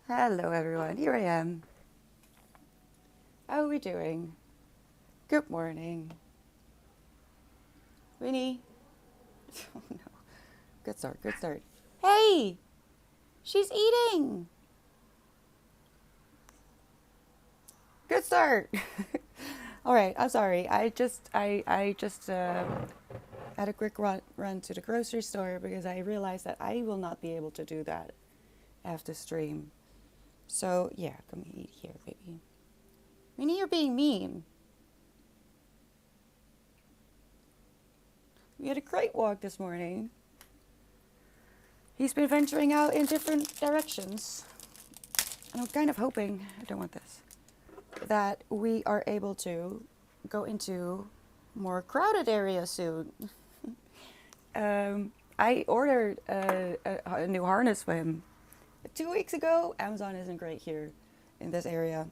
Hello everyone, here I am. How are we doing? Good morning. Winnie? Oh no. Good start, good start. Hey! She's eating! Good start! Alright, I'm sorry. I just had a quick run to the grocery store because I realized that I will not be able to do that after stream. So yeah, come eat here, baby. Winnie, you're being mean. We had a great walk this morning. He's been venturing out in different directions. And I'm kind of hoping, I don't want this, that we are able to go into more crowded areas soon. I ordered a new harness for him 2 weeks ago. Amazon isn't great here in this area.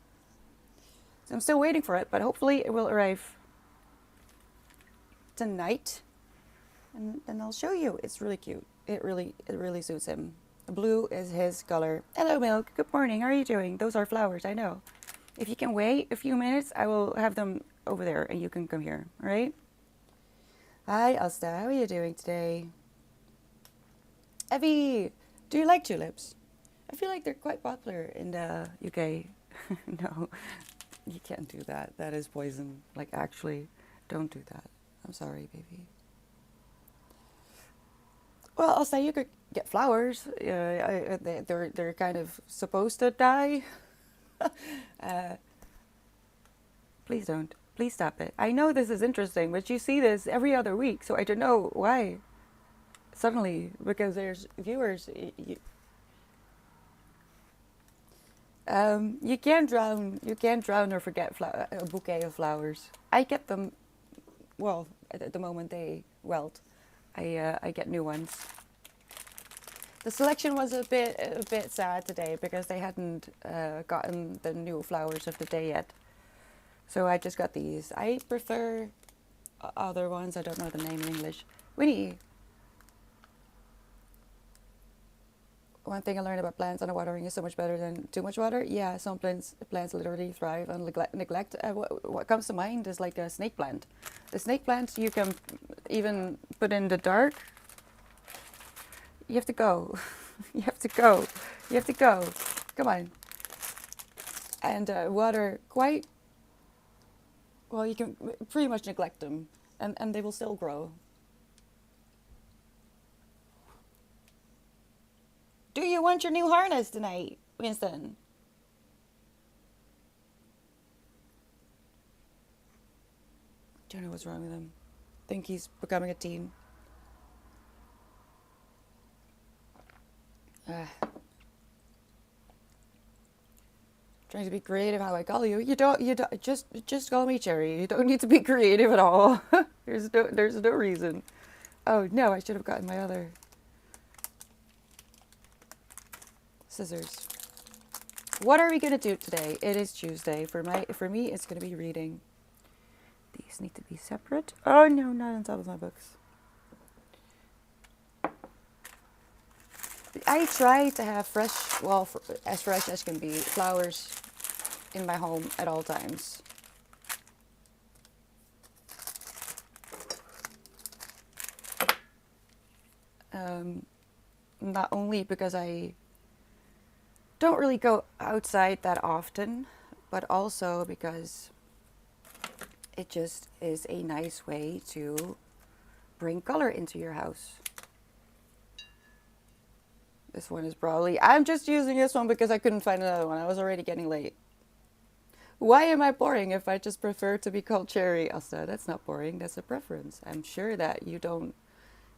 So I'm still waiting for it, but hopefully it will arrive tonight. And then I'll show you. It's really cute. It really suits him. Blue is his color. Hello, Milk. Good morning. How are you doing? Those are flowers, I know. If you can wait a few minutes, I will have them over there and you can come here, all right? Hi, Asta. How are you doing today? Evie, do you like tulips? I feel like they're quite popular in the UK. No, you can't do that. That is poison. Like, actually, don't do that. I'm sorry, baby. Well, I'll say you could get flowers. They're kind of supposed to die. uh, please don't. Please stop it. I know this is interesting, but you see this every other week, so I don't know why. Suddenly, because there's viewers. You can't drown. You can't drown or forget a bouquet of flowers. I get them. Well, at the moment they wilt, I get new ones. The selection was a bit sad today because they hadn't gotten the new flowers of the day yet. So I just got these. I prefer other ones. I don't know the name in English. Winnie. One thing I learned about plants and watering is so much better than too much water. Yeah, some plants literally thrive on neglect. What comes to mind is like a snake plant. The snake plant you can even put in the dark. You have to go. You have to go. You have to go. Come on. And water quite. Well, you can pretty much neglect them, and they will still grow. Do you want your new harness tonight, Winston? Don't know what's wrong with him. Think he's becoming a teen. Trying to be creative how I call you. You don't just call me Cherry. You don't need to be creative at all. there's no reason. Oh no, I should have gotten my other scissors. What are we gonna do today? It is Tuesday. For me it's gonna be reading. These need to be separate. Oh no, not on top of my books. I try to have fresh, well, as fresh as can be, flowers in my home at all times. Not only because I don't really go outside that often, but also because it just is a nice way to bring color into your house. This one is probably, I'm just using this one because I couldn't find another one. I was already getting late. Why am I boring if I just prefer to be called Cherry, Asta? That's not boring, that's a preference. I'm sure that you don't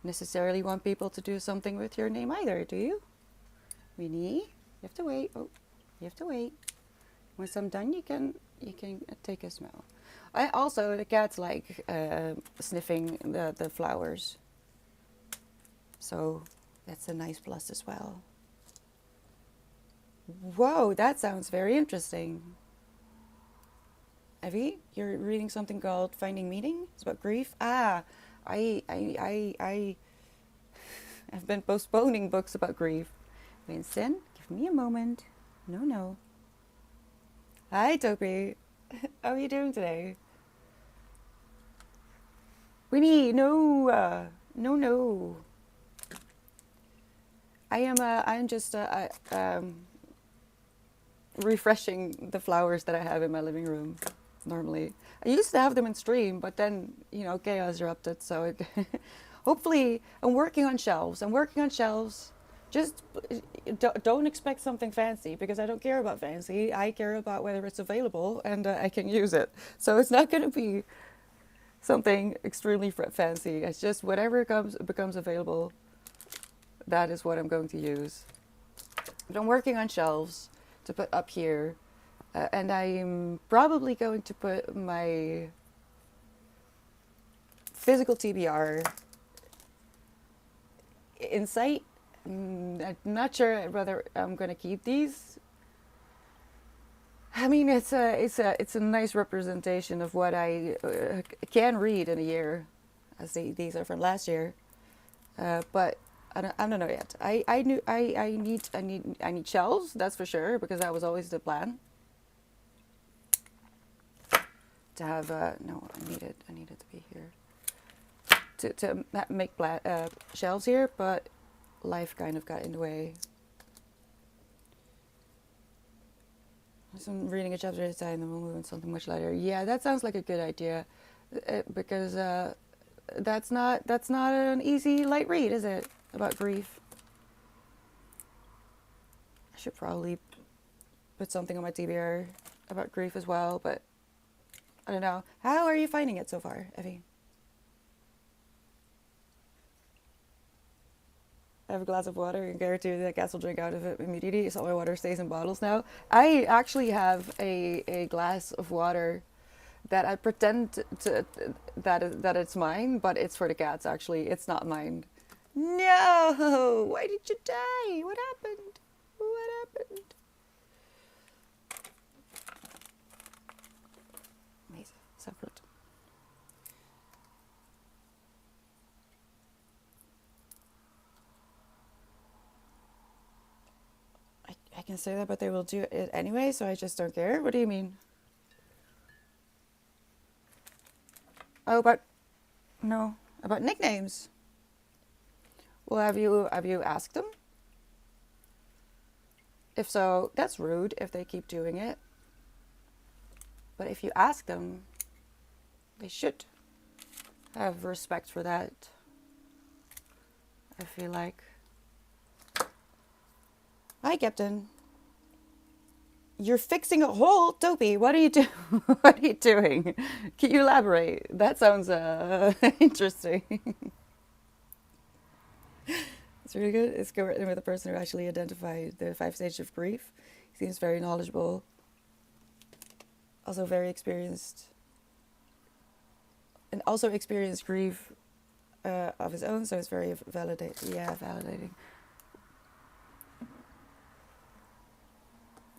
necessarily want people to do something with your name either, do you? Winnie, you have to wait. Oh, you have to wait. Once I'm done, you can take a smell. I also, the cats like sniffing the flowers. So that's a nice plus as well. Whoa, that sounds very interesting. Evie, you're reading something called Finding Meaning? It's about grief? I have been postponing books about grief. Winston, give me a moment. No, no. Hi, Toby. How are you doing today? Winnie, no. No, no. I'm just refreshing the flowers that I have in my living room normally. I used to have them in stream, but then, chaos erupted. So hopefully, I'm working on shelves. I'm working on shelves. Just don't expect something fancy because I don't care about fancy. I care about whether it's available and I can use it. So it's not going to be something extremely fancy. It's just whatever becomes available. That is what I'm going to use. But I'm working on shelves to put up here. And I'm probably going to put my physical TBR in sight. I'm not sure whether I'm going to keep these. I mean, it's a nice representation of what I can read in a year, as these are from last year. But I don't know yet. I need shelves, that's for sure, because that was always the plan. To have no, I needed to be here to make shelves here, but life kind of got in the way. So I'm reading a chapter at a time, then we'll move on something much lighter. Yeah, that sounds like a good idea, because that's not an easy light read, is it? About grief. I should probably put something on my TBR about grief as well, but I don't know. How are you finding it so far, Evie? I have a glass of water and guarantee that cats will drink out of it immediately, so my water stays in bottles now. I actually have a glass of water that I pretend that it's mine, but it's for the cats actually. It's not mine. No! Why did you die? What happened? What happened? Amazing. Separate. I can say that, but they will do it anyway, so I just don't care. What do you mean? Oh, no, about nicknames. Well, have you asked them? If so, that's rude if they keep doing it. But if you ask them, they should have respect for that. I feel like. Hi, Captain. You're fixing a hole, Toby. What are you doing? What are you doing? Can you elaborate? That sounds interesting. It's really good. It's written with a person who actually identified the 5 stages of grief. He seems very knowledgeable. Also very experienced. And also experienced grief of his own, so it's very validating.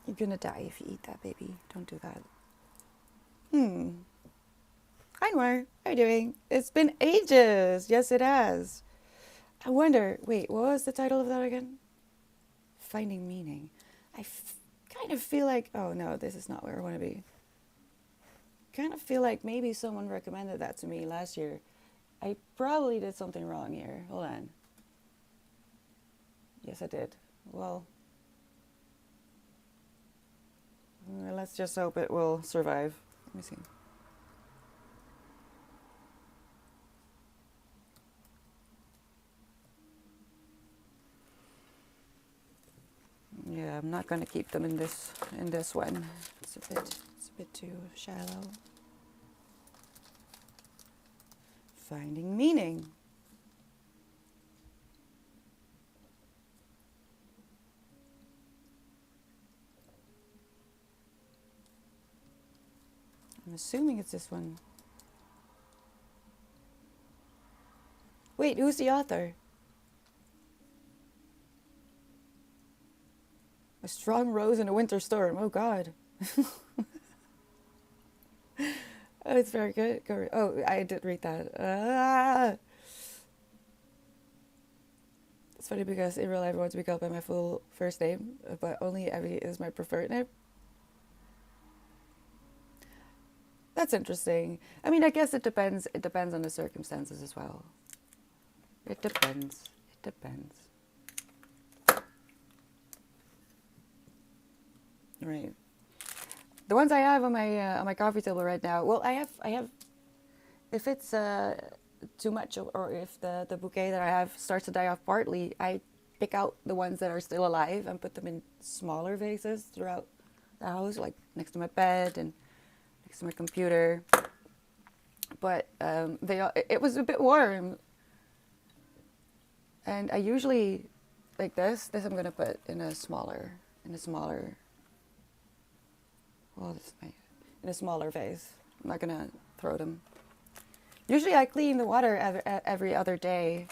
You're gonna die if you eat that, baby. Don't do that. Hi, Noir. How are you doing? It's been ages. Yes, it has. I wonder, wait, what was the title of that again? Finding Meaning. Kind of feel like, oh no, this is not where I want to be. Kind of feel like maybe someone recommended that to me last year. I probably did something wrong here. Hold on. Yes, I did. Well, let's just hope it will survive. Let me see. Yeah, I'm not gonna keep them in this one. It's a bit too shallow. Finding Meaning. I'm assuming it's this one. Wait, who's the author? A Strong Rose in a Winter Storm. Oh, God. Oh, it's very good. Oh, I did read that. It's funny because in real life I want to be called by my full first name, but only Evie is my preferred name. That's interesting. I mean, I guess it depends. It depends on the circumstances as well. It depends. It depends. Right. The ones I have on my coffee table right now. Well, I have. If it's too much, or if the bouquet that I have starts to die off partly, I pick out the ones that are still alive and put them in smaller vases throughout the house, like next to my bed and next to my computer. But it was a bit warm, and I usually like this I'm gonna put in a smaller well, this might, in a smaller vase. I'm not gonna throw them. Usually I clean the water every other day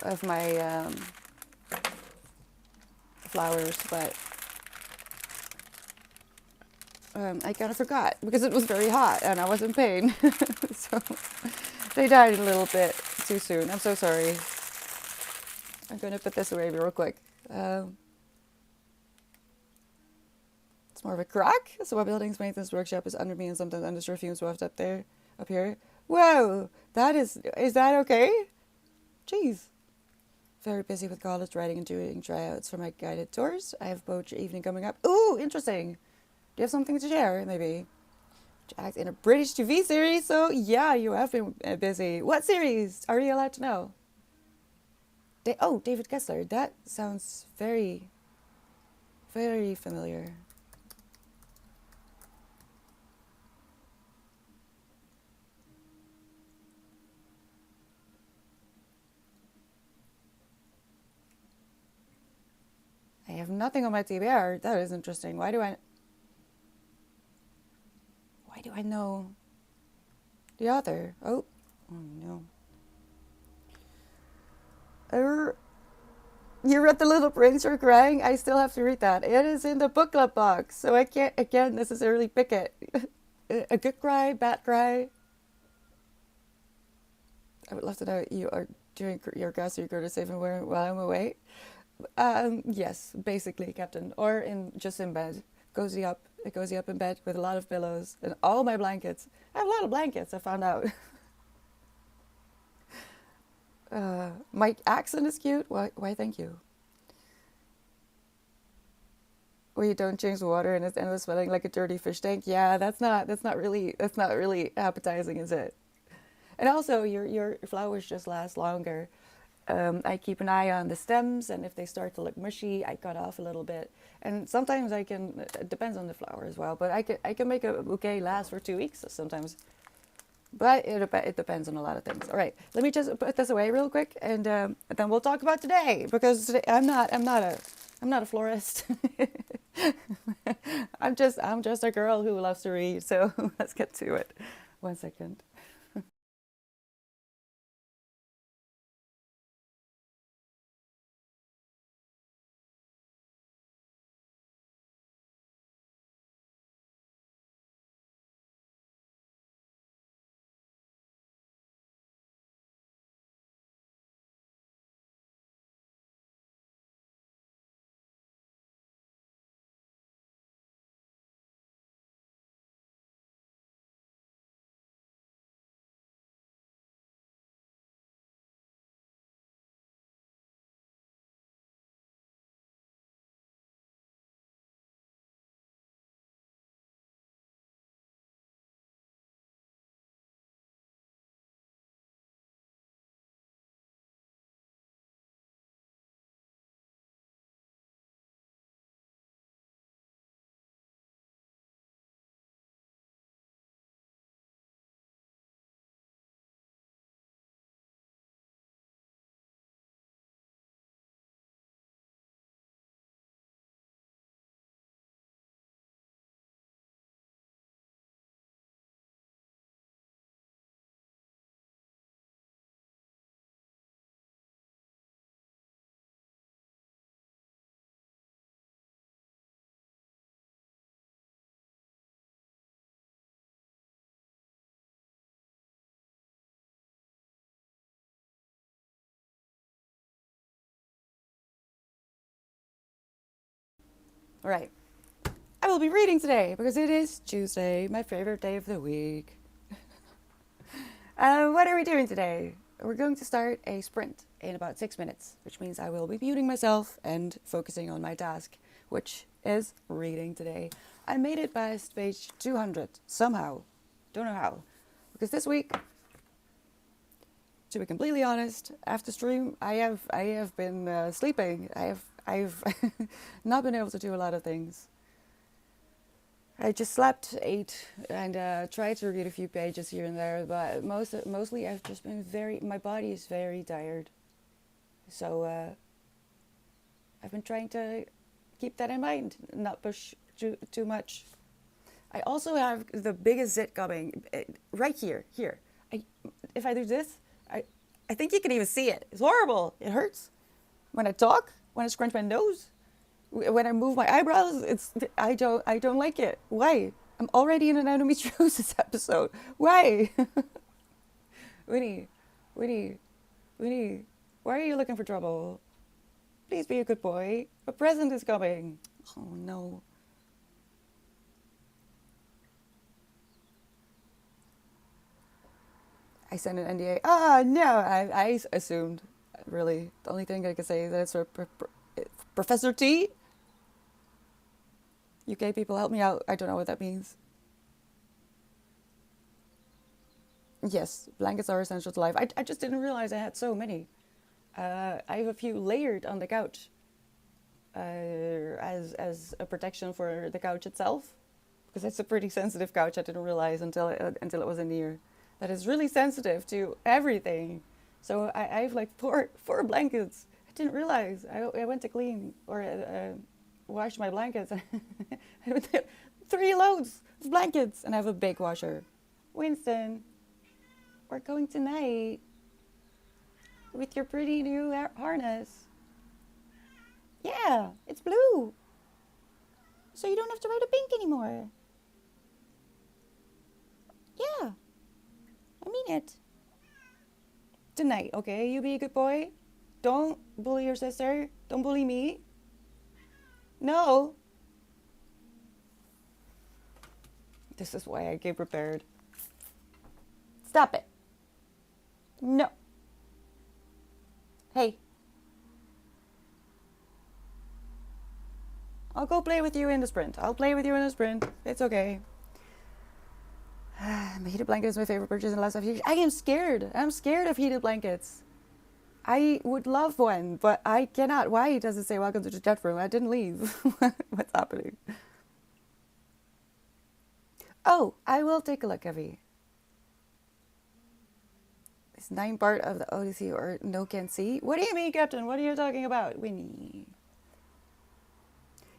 of my flowers, but I kind of forgot because it was very hot and I was in pain. So they died a little bit too soon. I'm so sorry. I'm going to put this away real quick. It's more of a crack. So my building's maintenance workshop is under me and sometimes understory fumes waft up here. Whoa, is that okay? Jeez. Very busy with college, writing and doing tryouts for my guided tours. I have poetry evening coming up. Ooh, interesting. Do you have something to share, maybe? To act in a British TV series, so yeah, you have been busy. What series? Are you allowed to know? David Kessler. That sounds very, very familiar. I have nothing on my TBR. That is interesting. Why do I know the author? Oh no. You read The Little Prince, you're crying? I still have to read that. It is in the book club box, so I can't necessarily pick it. A good cry, bad cry. I would love to know you are doing your grocery to save and while I'm away. Yes, basically, Captain. Or just in bed. Cozy up in bed with a lot of pillows and all my blankets. I have a lot of blankets, I found out. My accent is cute. Why, thank you. Or you don't change the water and it's endless smelling like a dirty fish tank. Yeah, that's not really appetizing, is it? And also, your flowers just last longer. I keep an eye on the stems, and if they start to look mushy, I cut off a little bit. And sometimes I can. It depends on the flower as well, but I can make a bouquet last for 2 weeks sometimes. But it depends on a lot of things. All right, let me just put this away real quick, and then we'll talk about today because today, I'm not a florist. I'm just a girl who loves to read. So let's get to it. 1 second. All right. I will be reading today because it is Tuesday, my favorite day of the week. What are we doing today? We're going to start a sprint in about 6 minutes, which means I will be muting myself and focusing on my task, which is reading today. I made it past page 200 somehow. Don't know how. Because this week, to be completely honest, after stream, I have been sleeping. I've not been able to do a lot of things. I just slept, ate, and tried to read a few pages here and there, but mostly I've just been my body is very tired. So I've been trying to keep that in mind, not push too much. I also have the biggest zit coming right here. If I do this, I think you can even see it. It's horrible. It hurts. When I talk, when I scrunch my nose, when I move my eyebrows, I don't like it. Why? I'm already in an endometriosis episode. Why? Winnie, why are you looking for trouble? Please be a good boy. A present is coming. Oh no. I sent an NDA. No, I assumed. Really, the only thing I can say is that it's for Professor T. UK people, help me out. I don't know what that means. Yes, blankets are essential to life. I just didn't realize I had so many. I have a few layered on the couch as a protection for the couch itself, because it's a pretty sensitive couch. I didn't realize until it was in here that it's really sensitive to everything. So I have like four blankets. I didn't realize. I went to clean or wash my blankets. I went to 3 loads of blankets, and I have a big washer. Winston, we're going tonight with your pretty new harness. Yeah, it's blue. So you don't have to wear the pink anymore. Yeah, I mean it. Tonight, okay? You be a good boy. Don't bully your sister. Don't bully me. No. This is why I came prepared. Stop it. No. Hey. I'll go play with you in the sprint. It's okay. My heated blanket is my favorite purchase in the last 5 years. I am scared. I'm scared of heated blankets. I would love one, but I cannot. Why does it say welcome to the chat room? I didn't leave. What's happening? Oh, I will take a look, Evie. Is 9 part of the Odyssey or no can see? What do you mean, Captain? What are you talking about? Winnie.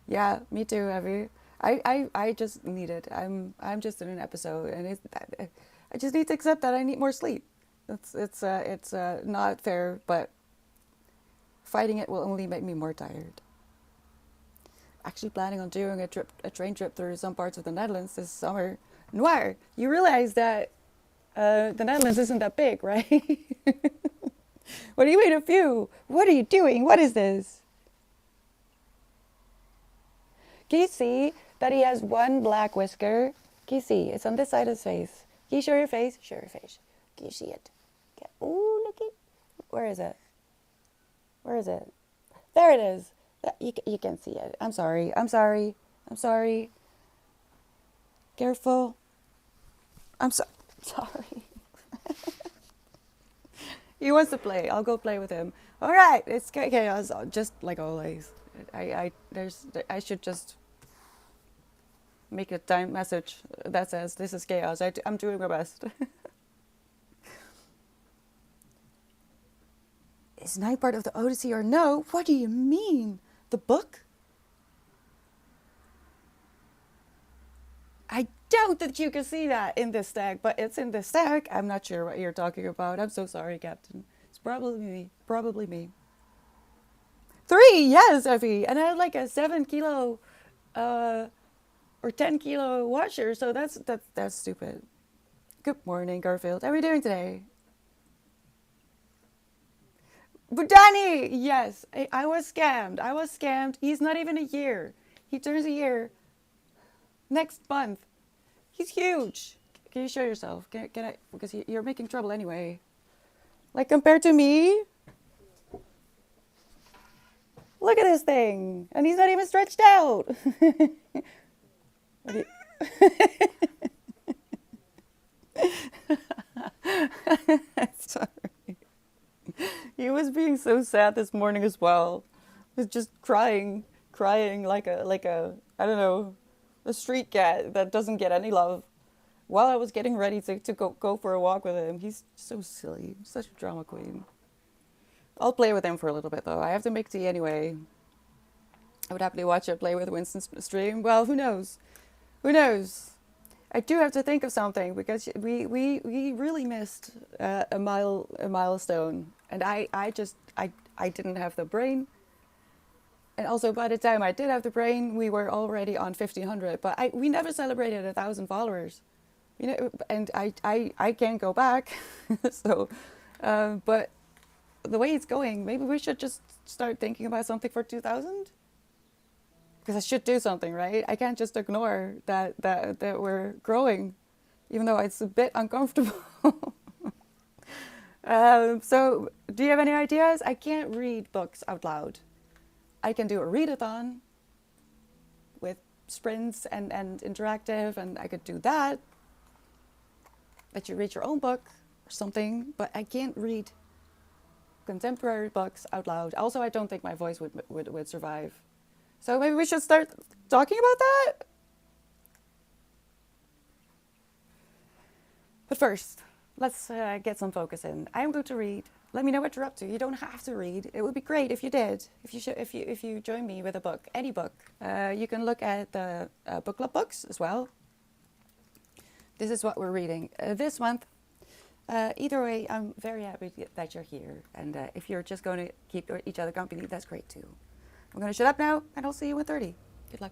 Yeah, me too, Evie. I just need it. I'm just in an episode, and I just need to accept that I need more sleep. It's not fair, but fighting it will only make me more tired. Actually planning on doing a train trip through some parts of the Netherlands this summer. Noir, you realize that the Netherlands isn't that big, right? What do you mean a few? What are you doing? What is this? Can you see that he has one black whisker? Can you see? It's on this side of his face. Can you show your face? Show your face. Can you see it? Okay. Ooh, look it. Where is it? Where is it? There it is. You can see it. I'm sorry. Careful. I'm sorry. He wants to play. I'll go play with him. All right. It's chaos, just like always. I should just make a time message that says this is chaos. I'm doing my best. Is 9 part of the Odyssey or no? What do you mean? The book? I doubt that you can see that in this stack, but it's in this stack. I'm not sure what you're talking about. I'm so sorry, Captain. It's probably me. 3, yes, Effie. And I had like a 7 kilo or 10 kilo washer, so that's stupid. Good morning, Garfield. How are we doing today? Budani! Yes, I was scammed. He's not even a year. He turns a year next month. He's huge. Can you show yourself? Can I? Because you're making trouble anyway. Like compared to me, look at this thing, and he's not even stretched out. What do Sorry. He was being so sad this morning as well. He was just crying like a I don't know, a street cat that doesn't get any love. While I was getting ready to go for a walk with him, he's so silly, such a drama queen. I'll play with him for a little bit though. I have to make tea anyway. I would happily watch it play with Winston's stream. Well, who knows? Who knows? I do have to think of something because we really missed a milestone, and I didn't have the brain, and also by the time I did have the brain, we were already on 1,500. But we never celebrated 1,000 followers, you know, and I can't go back, so, but the way it's going, maybe we should just start thinking about something for 2,000. Because I should do something, right? I can't just ignore that we're growing, even though it's a bit uncomfortable. So, do you have any ideas? I can't read books out loud. I can do a readathon with sprints and interactive, and I could do that. Let you read your own book or something, but I can't read contemporary books out loud. Also, I don't think my voice would survive. So maybe we should start talking about that? But first, let's get some focus in. I'm going to read. Let me know what you're up to. You don't have to read. It would be great if you did. If you join me with a book, any book. You can look at the book club books as well. This is what we're reading this month. Either way, I'm very happy that you're here. And if you're just going to keep each other company, that's great too. I'm going to shut up now, and I'll see you in 30. Good luck.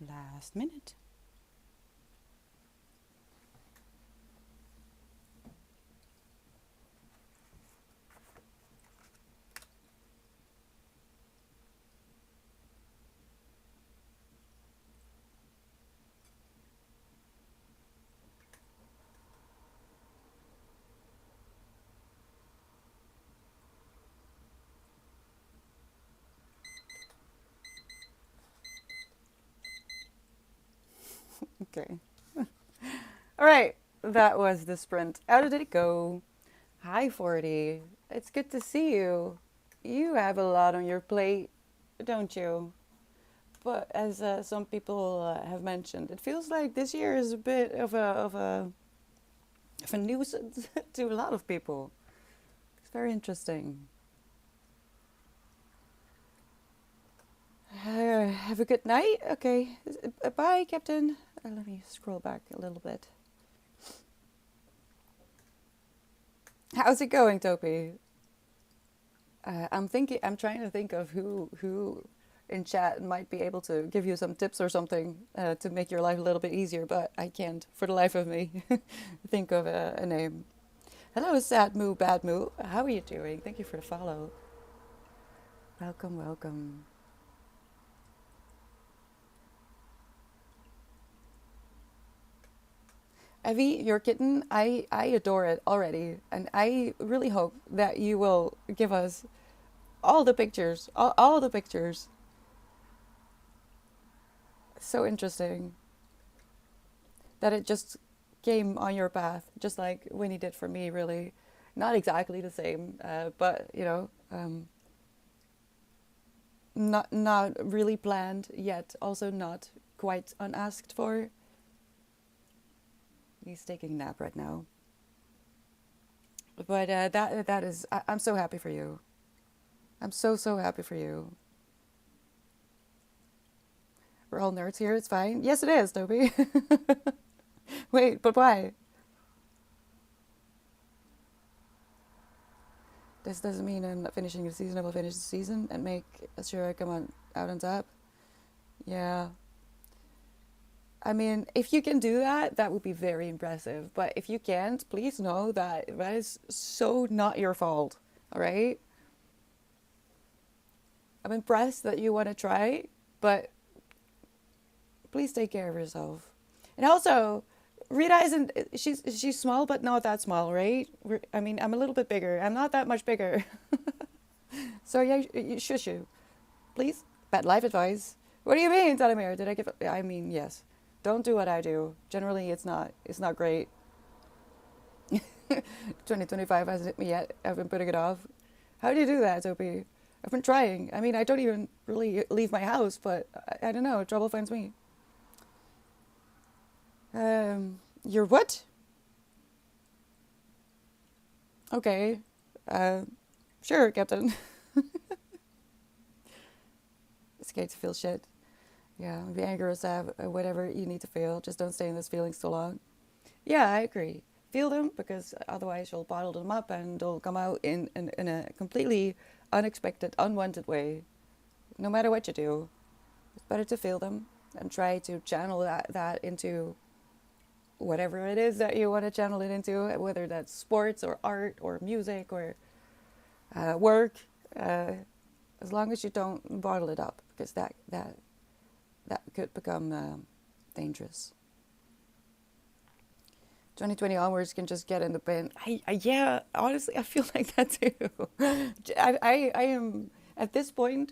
Last minute. Okay. All right. That was the sprint. How did it go? Hi, 40. It's good to see you. You have a lot on your plate, don't you? But as some people have mentioned, it feels like this year is a bit of a nuisance to a lot of people. It's very interesting. Have a good night. Okay. Bye, Captain. Let me scroll back a little bit. How's it going, Topi? I'm thinking. I'm trying to think of who in chat might be able to give you some tips or something to make your life a little bit easier, but I can't for the life of me think of a name. Hello, Sad Moo, Bad Moo. How are you doing? Thank you for the follow. Welcome, welcome. Evie, your kitten, I adore it already, and I really hope that you will give us all the pictures, all the pictures. So interesting that it just came on your path, just like Winnie did for me, really. Not exactly the same, but, not really planned, yet also not quite unasked for. He's taking a nap right now. But that is, I'm so happy for you. I'm so happy for you. We're all nerds here, it's fine. Yes, it is, Toby. Wait, but why? This doesn't mean I'm not finishing the season. I will finish the season and make sure I come out on top. Yeah. I mean, if you can do that, that would be very impressive. But if you can't, please know that that is so not your fault. All right? I'm impressed that you want to try, but please take care of yourself. And also, Rita isn't, she's small, but not that small, right? I mean, I'm a little bit bigger. I'm not that much bigger. So yeah, shush you. Please? Bad life advice. What do you mean, Talamir? Did I give, I mean, yes. Don't do what I do. Generally, it's not great. 2025 hasn't hit me yet. I've been putting it off. How do you do that, Sophie? I've been trying. I mean, I don't even really leave my house, but I don't know. Trouble finds me. You're what? Okay. Sure, Captain. It's okay to feel shit. Yeah, be angry or sad, whatever you need to feel. Just don't stay in those feelings too long. Yeah, I agree. Feel them because otherwise you'll bottle them up and they'll come out in a completely unexpected, unwanted way. No matter what you do, it's better to feel them and try to channel that into whatever it is that you want to channel it into, whether that's sports or art or music or work, as long as you don't bottle it up, because that could become dangerous. 2020 onwards can just get in the bin. Yeah, honestly, I feel like that too. I am, at this point,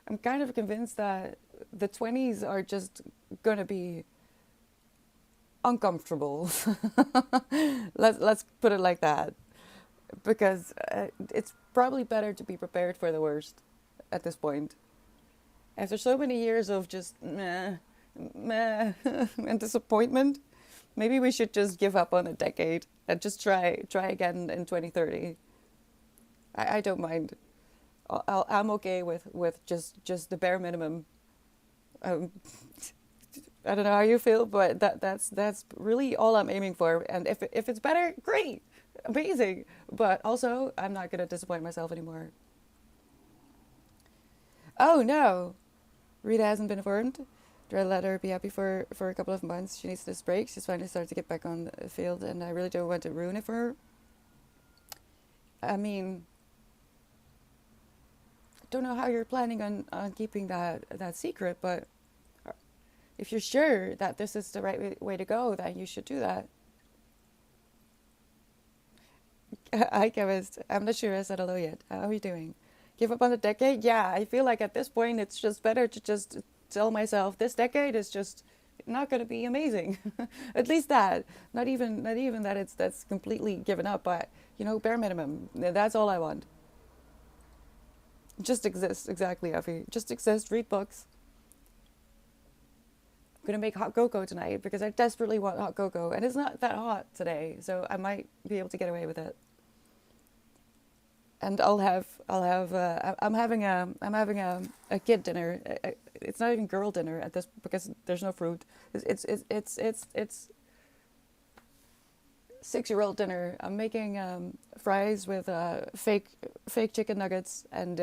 I'm kind of convinced that the 20s are just going to be uncomfortable. Let's put it like that. Because it's probably better to be prepared for the worst at this point. After so many years of just meh, and disappointment, maybe we should just give up on a decade and just try again in 2030. I don't mind. I'm okay with just the bare minimum. Um, I don't know how you feel, but that's really all I'm aiming for. And if it's better, great, amazing. But also, I'm not gonna disappoint myself anymore. Oh no, Rita hasn't been informed. Do I let her be happy for a couple of months? She needs this break. She's finally started to get back on the field, and I really don't want to ruin it for her. I mean, don't know how you're planning on keeping that secret, but if you're sure that this is the right way to go, then you should do that. Hi, chemist. I'm not sure I said hello yet. How are you doing? Give up on the decade? Yeah, I feel like at this point it's just better to just tell myself this decade is just not going to be amazing. At least that. Not even that that's completely given up, but bare minimum. That's all I want. Just exist, exactly, Effie. Just exist, read books. I'm gonna make hot cocoa tonight because I desperately want hot cocoa, and it's not that hot today, so I might be able to get away with it. And I'm having a kid dinner. It's not even girl dinner at this because there's no fruit. It's 6-year-old dinner. I'm making fries with fake chicken nuggets and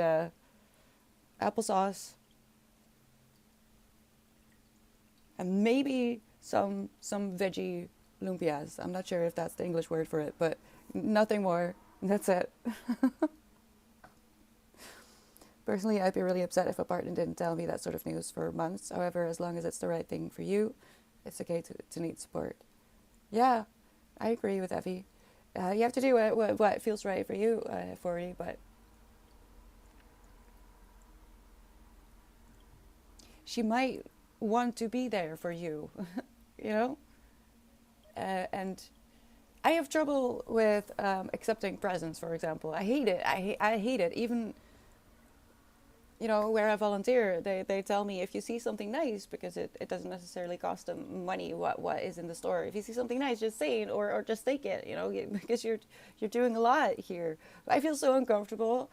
applesauce and maybe some veggie lumpias. I'm not sure if that's the English word for it, but nothing more. That's it. Personally, I'd be really upset if a partner didn't tell me that sort of news for months. However, as long as it's the right thing for you, it's okay to need support. Yeah, I agree with Evie. You have to do what feels right for you, for you, but she might want to be there for you, you know? And I have trouble with accepting presents, for example. I hate it. I hate it. Even where I volunteer, they tell me if you see something nice, because it doesn't necessarily cost them money what is in the store. If you see something nice, just say it or just take it, because you're doing a lot here. I feel so uncomfortable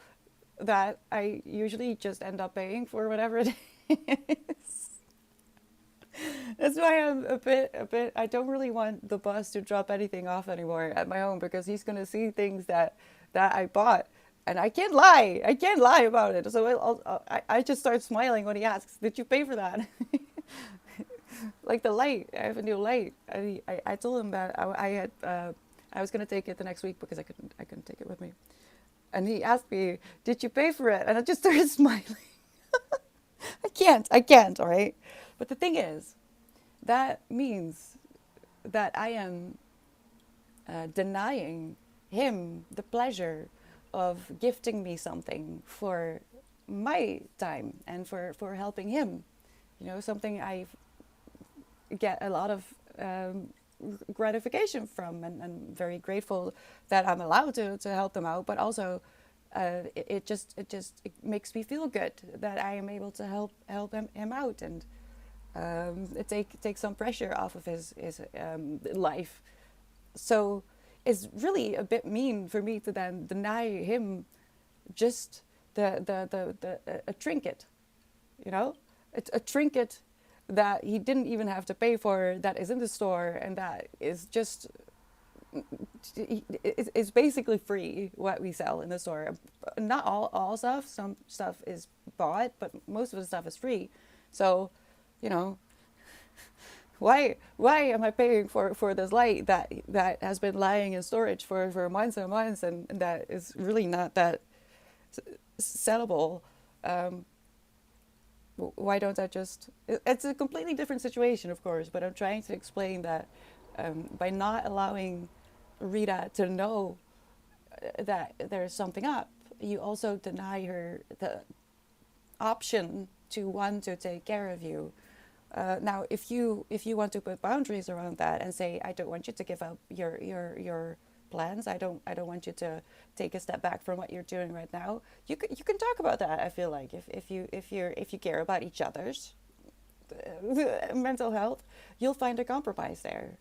that I usually just end up paying for whatever it is. That's why I'm a bit. I don't really want the boss to drop anything off anymore at my home because he's gonna see things that I bought, and I can't lie. I can't lie about it. So I just start smiling when he asks, "Did you pay for that?" Like the light. I have a new light. I told him that I was gonna take it the next week because I couldn't take it with me, and he asked me, "Did you pay for it?" And I just started smiling. I can't, all right? But the thing is, that means that I am denying him the pleasure of gifting me something for my time and for helping him. Something I get a lot of gratification from, and very grateful that I'm allowed to help them out, but also it makes me feel good that I am able to help him out, and it take some pressure off of his life. So it's really a bit mean for me to then deny him just a trinket, a trinket that he didn't even have to pay for, that is in the store, and that is just it's basically free what we sell in the store. Not all stuff. Some stuff is bought, but most of the stuff is free. So, you know, why am I paying for this light that has been lying in storage for months and months, and that is really not that sellable? Why don't I just? It's a completely different situation, of course, but I'm trying to explain that by not allowing Rita to know that there's something up, you also deny her the option to want to take care of you. Now, if you want to put boundaries around that and say, I don't want you to give up your plans. I don't want you to take a step back from what you're doing right now. You can talk about that. I feel like if you care about each other's mental health, you'll find a compromise there.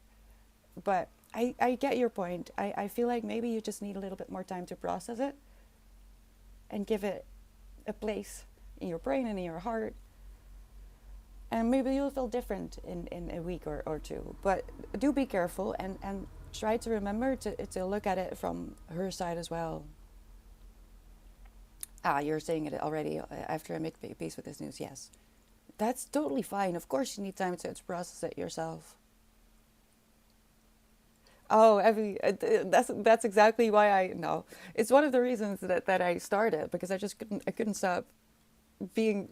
But I get your point. I feel like maybe you just need a little bit more time to process it and give it a place in your brain and in your heart. And maybe you'll feel different in a week or two. But do be careful and try to remember to look at it from her side as well. You're saying it already after I make peace with this news. Yes. That's totally fine. Of course, you need time to process it yourself. Oh, that's exactly why I no. It's one of the reasons that I started because I couldn't stop being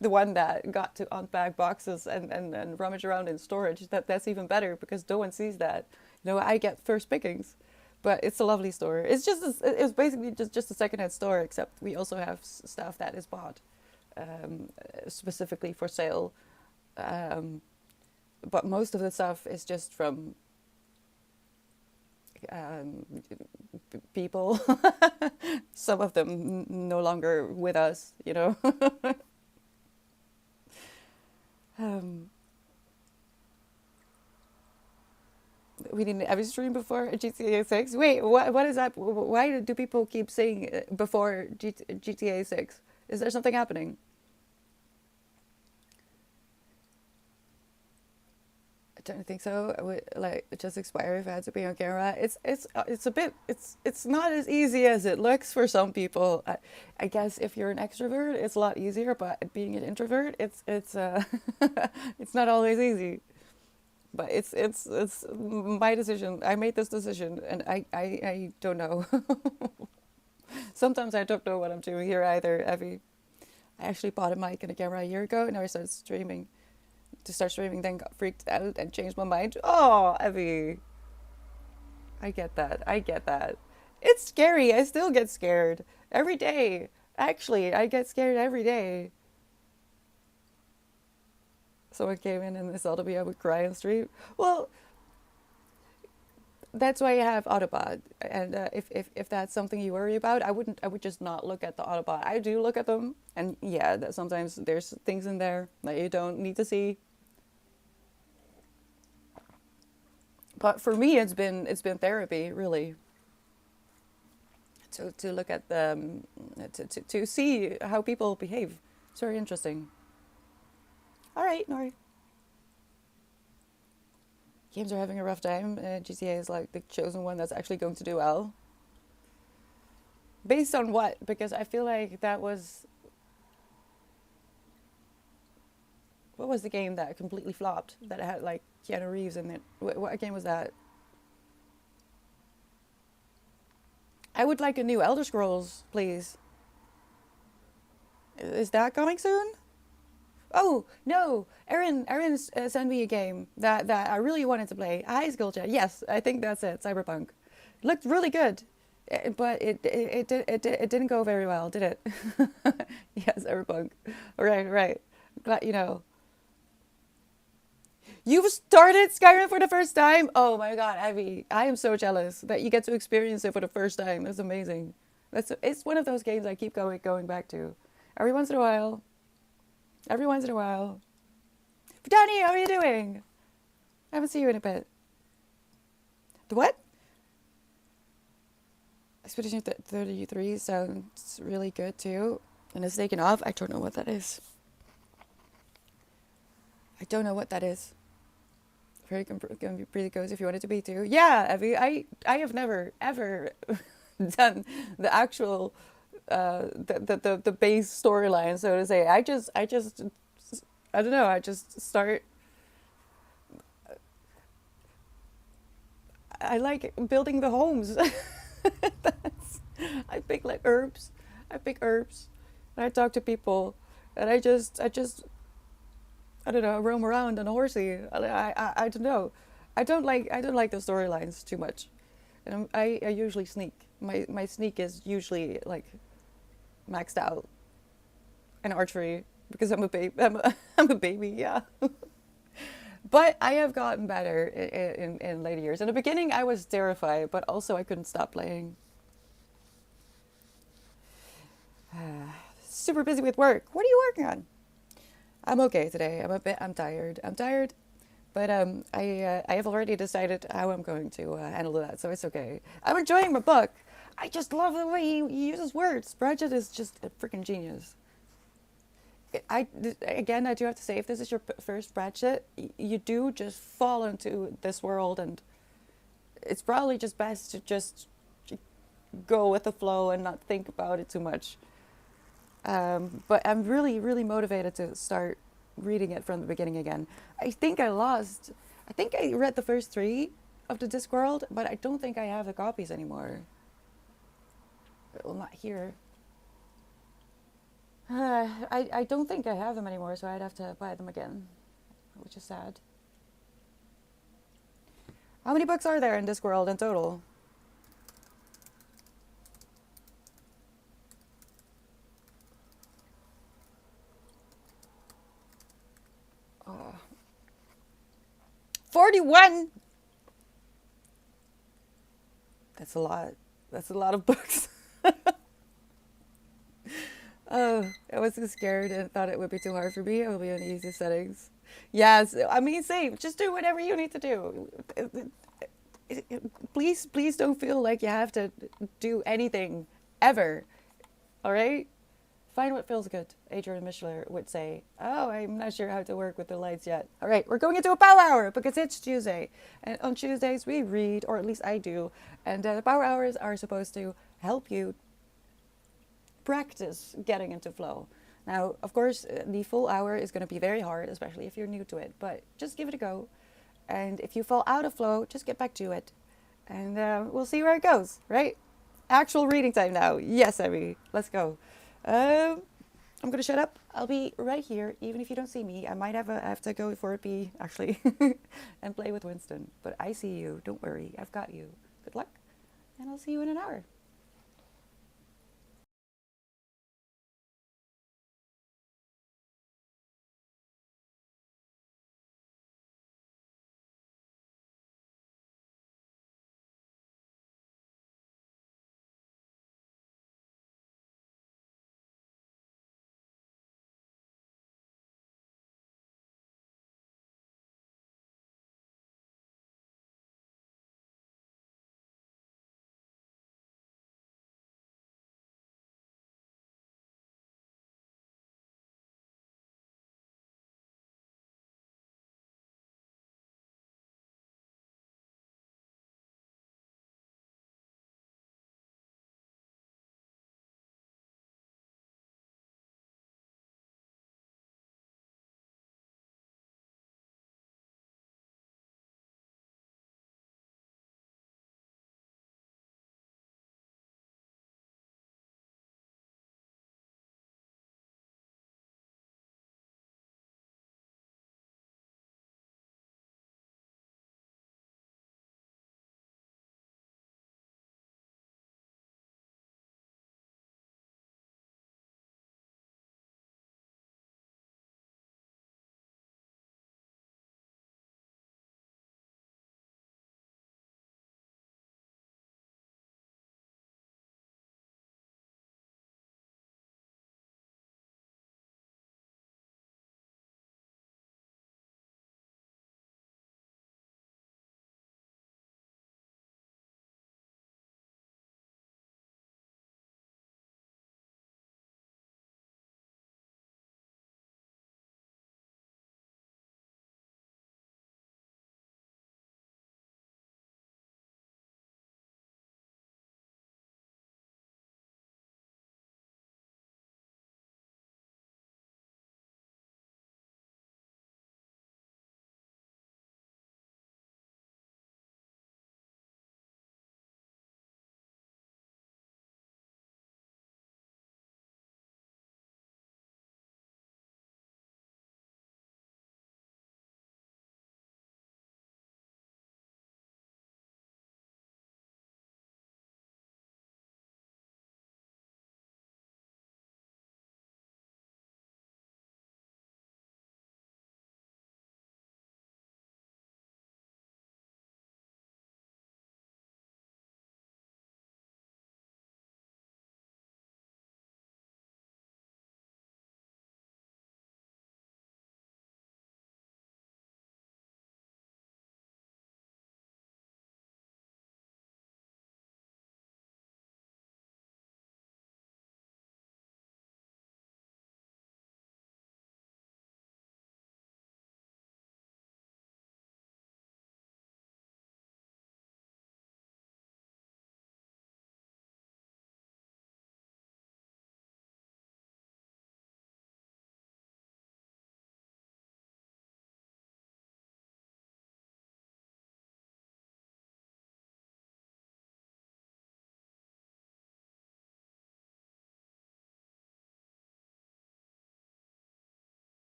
the one that got to unpack boxes and rummage around in storage. That's even better because no one sees that. I get first pickings, but it's a lovely store. It's basically just a secondhand store, except we also have stuff that is bought specifically for sale. Um, but most of the stuff is just from um, people. Some of them no longer with us. um, we didn't have a stream before GTA 6. Wait, what is that? Why do people keep saying before GTA 6? Is there something happening? I don't think so. I would like just expire if I had to be on camera. It's a bit it's not as easy as it looks for some people. I guess if you're an extrovert, it's a lot easier. But being an introvert, it's it's not always easy. But it's my decision. I made this decision, and I don't know. Sometimes I don't know what I'm doing here either. I actually bought a mic and a camera a year ago, and now I started streaming. To start streaming, then got freaked out and changed my mind. Oh, Evie, I get that. I get that. It's scary. I still get scared every day. Actually, I get scared every day. Someone came in and they told me I would cry on street. Well, that's why you have Autobot. And if that's something you worry about, I would just not look at the Autobot. I do look at them, and yeah, that sometimes there's things in there that you don't need to see. But for me, it's been therapy, really, to look at them, to see how people behave. It's very interesting. All right, Nori. Games are having a rough time. GTA is like the chosen one that's actually going to do well. Based on what? Because I feel like that was what was the game that completely flopped that had like Keanu Reeves in it? What game was that? I would like a new Elder Scrolls, please. Is that coming soon? Oh no, Erin sent me a game that I really wanted to play. High School Chat. Yes, I think that's it. Cyberpunk looked really good, but it didn't go very well, did it? Yes, Cyberpunk. Right, right. Glad you know. You've started Skyrim for the first time? Oh my god, Abby. I am so jealous that you get to experience it for the first time. That's amazing. It's one of those games I keep going back to. Every once in a while. Every once in a while. Danny, how are you doing? I haven't seen you in a bit. The what? Expedition 33 sounds really good too. And it's taken off. I don't know what that is. I don't know what that is. Very gonna be pretty cozy if you want it to be too. Yeah, Evie, I have never ever done the actual the base storyline, so to say. I don't know. I just start. I like building the homes. That's, I pick like herbs. I pick herbs, and I talk to people, and I don't know, roam around on a horsey. I don't know. I don't like the storylines too much, and I usually sneak. My sneak is usually like maxed out in archery because I'm a baby. I'm a baby. Yeah. But I have gotten better in later years. In the beginning, I was terrified, but also I couldn't stop playing. Super busy with work. What are you working on? I'm okay today. I'm tired. I'm tired, but I have already decided how I'm going to handle that, so it's okay. I'm enjoying my book. I just love the way he uses words. Pratchett is just a freaking genius. Again, I do have to say, if this is your first Pratchett, you do just fall into this world, and it's probably just best to just go with the flow and not think about it too much. But I'm really, really motivated to start reading it from the beginning again. I think I read the first three of the Discworld, but I don't think I have the copies anymore. Well, not here. I don't think I have them anymore, so I'd have to buy them again, which is sad. How many books are there in Discworld in total? Oh, 41! That's a lot. That's a lot of books. Oh, I was so scared and thought it would be too hard for me. It will be on easy settings. Yes, I mean, same. Just do whatever you need to do. Please, please don't feel like you have to do anything ever. All right? Find what feels good. Adrian Mishler would say, "Oh, I'm not sure how to work with the lights yet." All right, we're going into a power hour because it's Tuesday. And on Tuesdays, we read, or at least I do. And the power hours are supposed to help you practice getting into flow. Now, of course, the full hour is going to be very hard, especially if you're new to it, but just give it a go. And if you fall out of flow, just get back to it. And we'll see where it goes, right? Actual reading time now. Yes, Emmy. Let's go. I'm going to shut up. I'll be right here, even if you don't see me. I might have to go for a pee, actually, and play with Winston. But I see you. Don't worry. I've got you. Good luck, and I'll see you in an hour.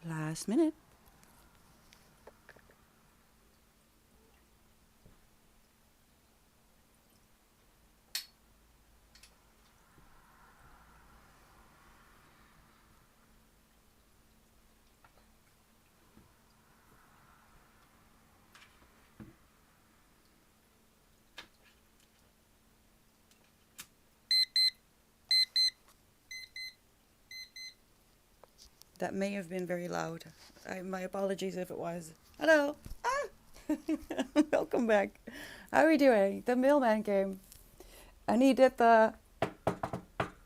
Last minute. That may have been very loud. My apologies if it was. Hello. Ah! Welcome back. How are we doing? The mailman came and he did the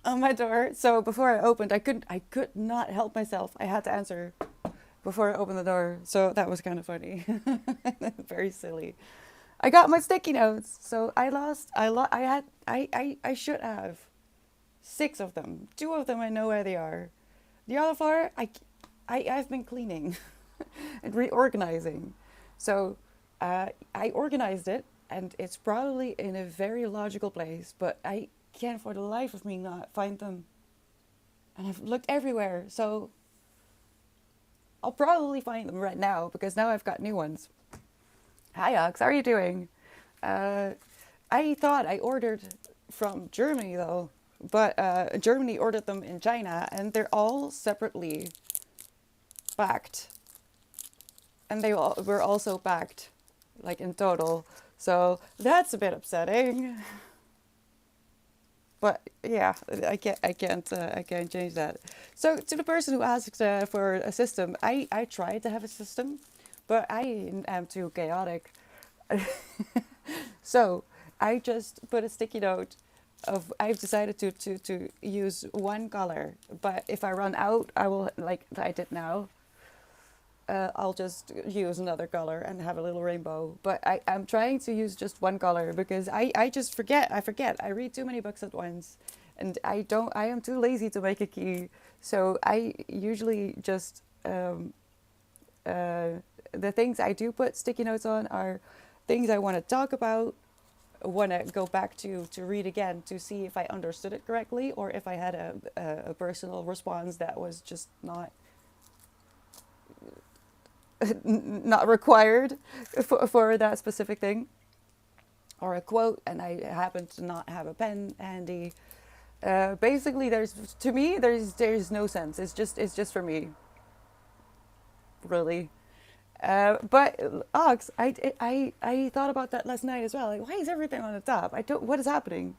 on my door. So before I opened, I could not help myself. I had to answer before I opened the door. So that was kind of funny. Very silly. I got my sticky notes. So I should have 6 of them. 2 of them I know where they are. The other 4 I've been cleaning and reorganizing. So I organized it and it's probably in a very logical place, but I can't for the life of me not find them. And I've looked everywhere, so I'll probably find them right now because now I've got new ones. Hi Ox, how are you doing? Uh, I thought I ordered from Germany though, but Germany ordered them in China and they're all separately packed. And they all were also packed, like in total. So that's a bit upsetting. But yeah, I can't change that. So to the person who asked for a system, I tried to have a system, but I am too chaotic. So I just put a sticky note of I've decided to use one color, but if I run out, I will like I did now. I'll just use another color and have a little rainbow. But I'm trying to use just one color because I just forget. I forget. I read too many books at once. And I am too lazy to make a key. So I usually just, the things I do put sticky notes on are things I want to talk about, want to go back to read again to see if I understood it correctly or if I had a personal response that was just not required for that specific thing, or a quote and I happen to not have a pen handy. Basically there's no sense. It's just for me, really. But Ox, I thought about that last night as well. Like, why is everything on the top? What is happening?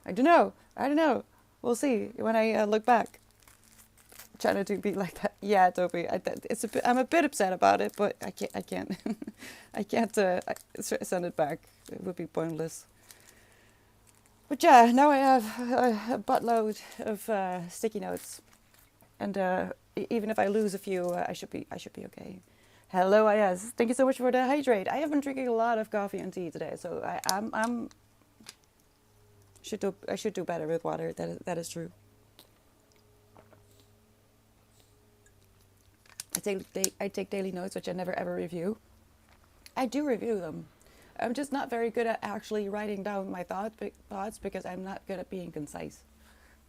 I don't know. We'll see when I look back. Trying to be like that. Yeah, Toby. I'm a bit upset about it, but I can't I can't send it back. It would be pointless. But yeah, now I have a buttload of sticky notes, and even if I lose a few, I should be okay. Hello, IS. Thank you so much for the hydrate. I have been drinking a lot of coffee and tea today, so I'm I should do better with water. That is true. I take daily notes, which I never ever review. I do review them. I'm just not very good at actually writing down my thoughts because I'm not good at being concise.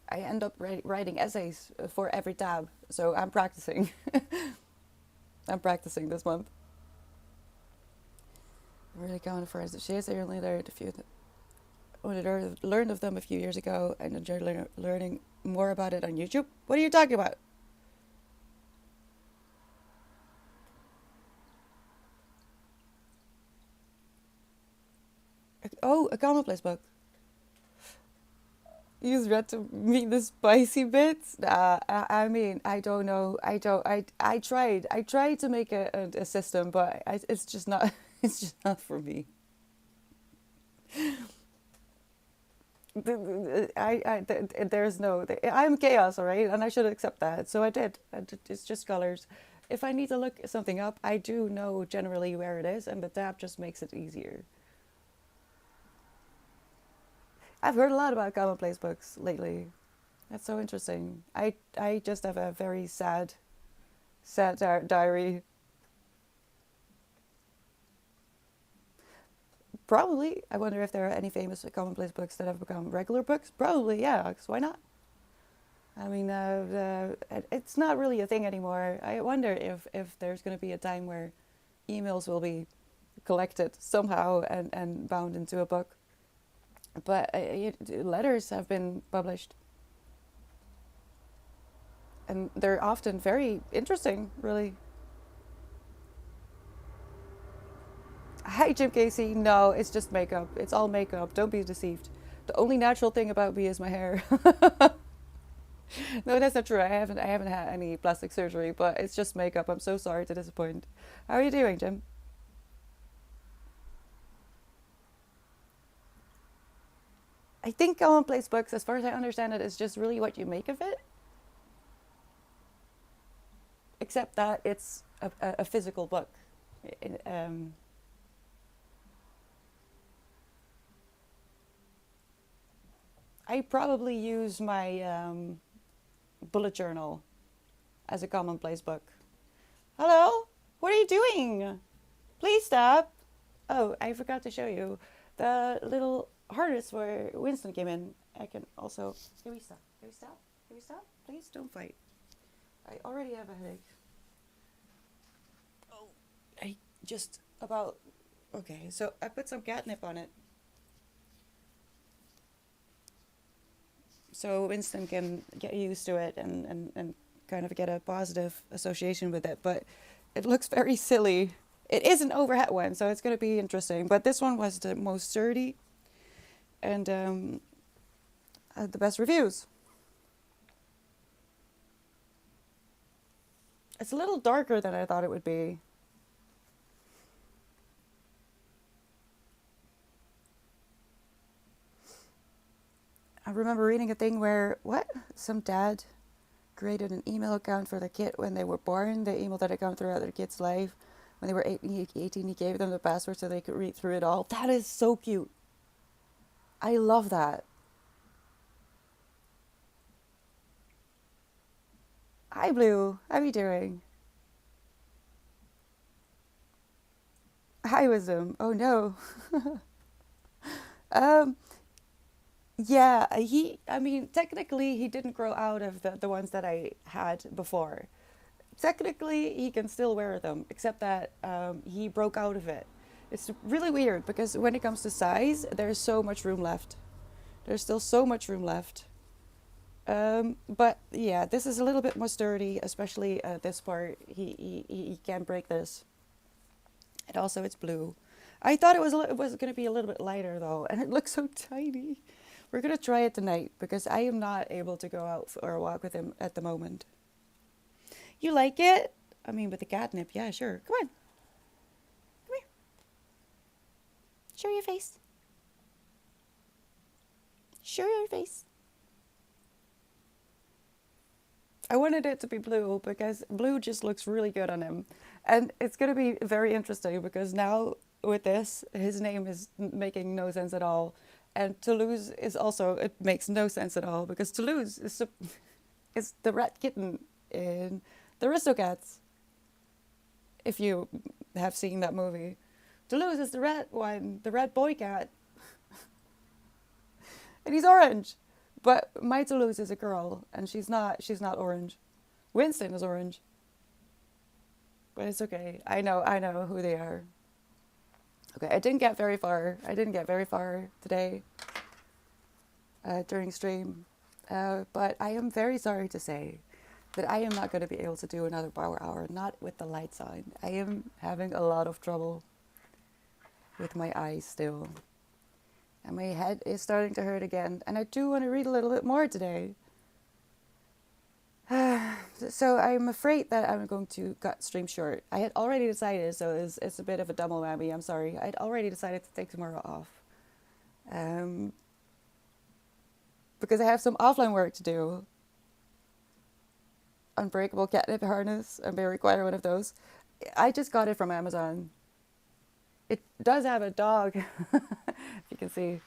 I end up writing essays for every tab, so I'm practicing. I'm practicing this month. Really going for as she is. I only learned of them a few years ago and enjoyed learning more about it on YouTube. What are you talking about? Oh, a commonplace book. You read to me the spicy bits. I mean, I don't know. I don't. I tried. I tried to make a system, but it's just not. It's just not for me. There's no. I'm chaos, all right, and I should accept that. So I did. It's just colors. If I need to look something up, I do know generally where it is, and the tab just makes it easier. I've heard a lot about commonplace books lately. That's so interesting. I just have a very sad diary. Probably. I wonder if there are any famous commonplace books that have become regular books. Probably, yeah. 'Cause why not? I mean, it's not really a thing anymore. I wonder if there's going to be a time where emails will be collected somehow and bound into a book. But letters have been published, and they're often very interesting, really. Hi, Jim Casey. No, it's just makeup. It's all makeup. Don't be deceived. The only natural thing about me is my hair. No, that's not true. I haven't had any plastic surgery, but it's just makeup. I'm so sorry to disappoint. How are you doing, Jim? I think commonplace books, as far as I understand it, is just really what you make of it, except that it's a physical book. Um, I probably use my bullet journal as a commonplace book. Hello? What are you doing? Please stop. Oh, I forgot to show you the little harness where Winston came in. I can also. Can we stop? Can we stop? Can we stop? Please don't fight. I already have a headache. Oh, I just about. Okay, so I put some catnip on it so Winston can get used to it and kind of get a positive association with it. But it looks very silly. It is an overhead one, so it's going to be interesting. But this one was the most sturdy and had the best reviews. It's a little darker than I thought it would be. I remember reading a thing where, what? Some dad created an email account for their kid when they were born. They emailed that account throughout their kid's life. When they were 18, he gave them the password so they could read through it all. That is so cute. I love that. Hi, Blue. How are you doing? Hi, Wisdom. Oh, no. um, yeah, I mean, technically, he didn't grow out of the ones that I had before. Technically, he can still wear them, except that he broke out of it. It's really weird because when it comes to size, there's so much room left. There's still so much room left. But yeah, this is a little bit more sturdy, especially this part. He can't break this. And also, it's blue. I thought it was going to be a little bit lighter though, and it looks so tiny. We're going to try it tonight because I am not able to go out for a walk with him at the moment. You like it? I mean, with the catnip, yeah, sure. Come on. Come here. Show your face. Show your face. I wanted it to be blue because blue just looks really good on him. And it's going to be very interesting because now with this, his name is making no sense at all. And Toulouse is also, it makes no sense at all because Toulouse is the rat kitten in the Aristocats, if you have seen that movie. Toulouse is the red one, the red boy cat. And he's orange. But my Toulouse is a girl, and she's not orange. Winston is orange. But it's okay. I know who they are. Okay, I didn't get very far. I didn't get very far today during stream. But I am very sorry to say that I am not going to be able to do another power hour, not with the lights on. I am having a lot of trouble with my eyes still. And my head is starting to hurt again. And I do want to read a little bit more today. So I'm afraid that I'm going to cut stream short. I had already decided, so it's a bit of a double whammy, I'm sorry. I had already decided to take tomorrow off. Because I have some offline work to do. Unbreakable catnip harness. I may require one of those. I just got it from Amazon. It does have a dog, if you can see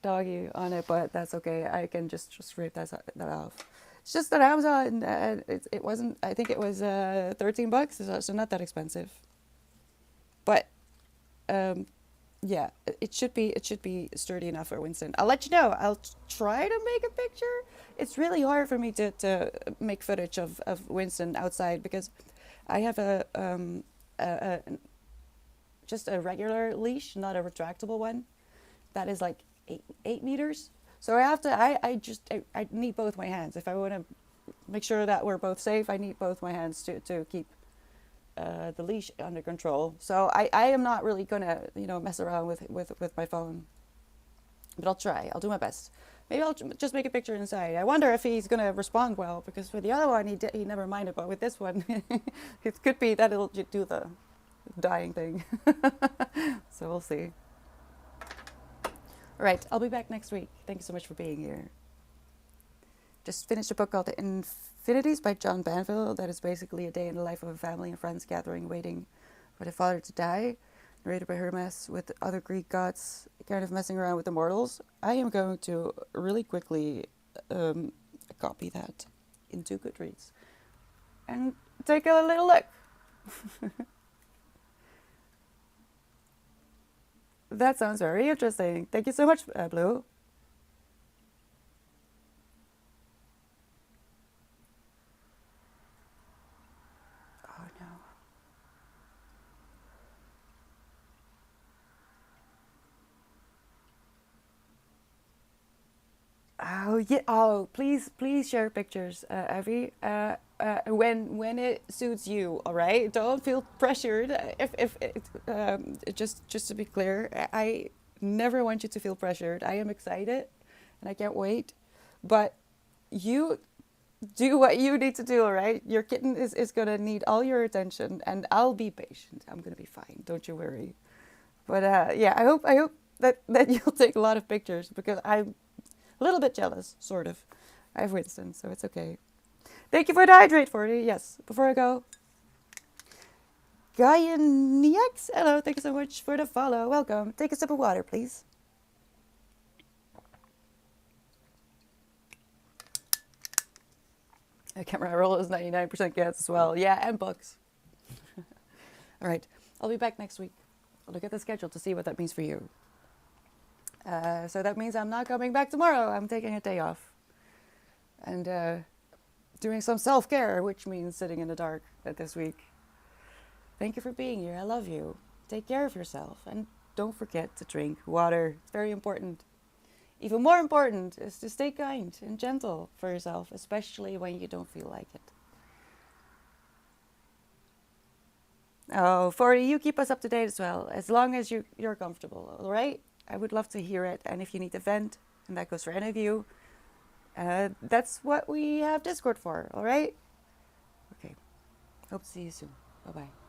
doggy on it, but that's okay. I can just rip that off. It's just that Amazon, it wasn't, I think it was $13, so not that expensive. But yeah, it should be sturdy enough for Winston. I'll let you know. I'll try to make a picture. it's really hard for me to make footage of Winston outside because I have a just a regular leash, not a retractable one. That is like 8 meters. So I have to. I need both my hands if I want to make sure that we're both safe. I need both my hands to keep the leash under control. So I am not really gonna mess around with my phone, but I'll try. I'll do my best. Maybe I'll just make a picture inside. I wonder if he's gonna respond well because with the other one he never minded, but with this one it could be that it'll do the dying thing. So we'll see. All right, I'll be back next week. Thank you so much for being here. Just finished a book called The Infinities by John Banville. That is basically a day in the life of a family and friends gathering, waiting for the father to die. Narrated by Hermes with other Greek gods, kind of messing around with the mortals. I am going to really quickly copy that into Goodreads and take a little look. That sounds very interesting. Thank you so much, Blue. Oh no. Oh yeah. Oh, please share pictures, Evie. When it suits you. All right. Don't feel pressured. If just to be clear, I never want you to feel pressured. I am excited, and I can't wait. But you do what you need to do. All right. Your kitten is gonna need all your attention, and I'll be patient. I'm gonna be fine. Don't you worry. But yeah, I hope that you'll take a lot of pictures because I'm a little bit jealous, sort of. I have Winston, so it's okay. Thank you for the hydrate, 40. Yes, before I go. Gaianiex, hello, thank you so much for the follow. Welcome. Take a sip of water, please. A camera roll is 99% cats as well. Yeah, and bugs. All right, I'll be back next week. I'll look at the schedule to see what that means for you. So that means I'm not coming back tomorrow. I'm taking a day off. And doing some self-care, which means sitting in the dark this week. Thank you for being here. I love you. Take care of yourself. And don't forget to drink water. It's very important. Even more important is to stay kind and gentle for yourself, especially when you don't feel like it. Oh, 40, you keep us up to date as well, as long as you're comfortable, all right? I would love to hear it. And if you need to vent, and that goes for any of you, that's what we have Discord for, all right? Okay. Hope to see you soon. Bye-bye.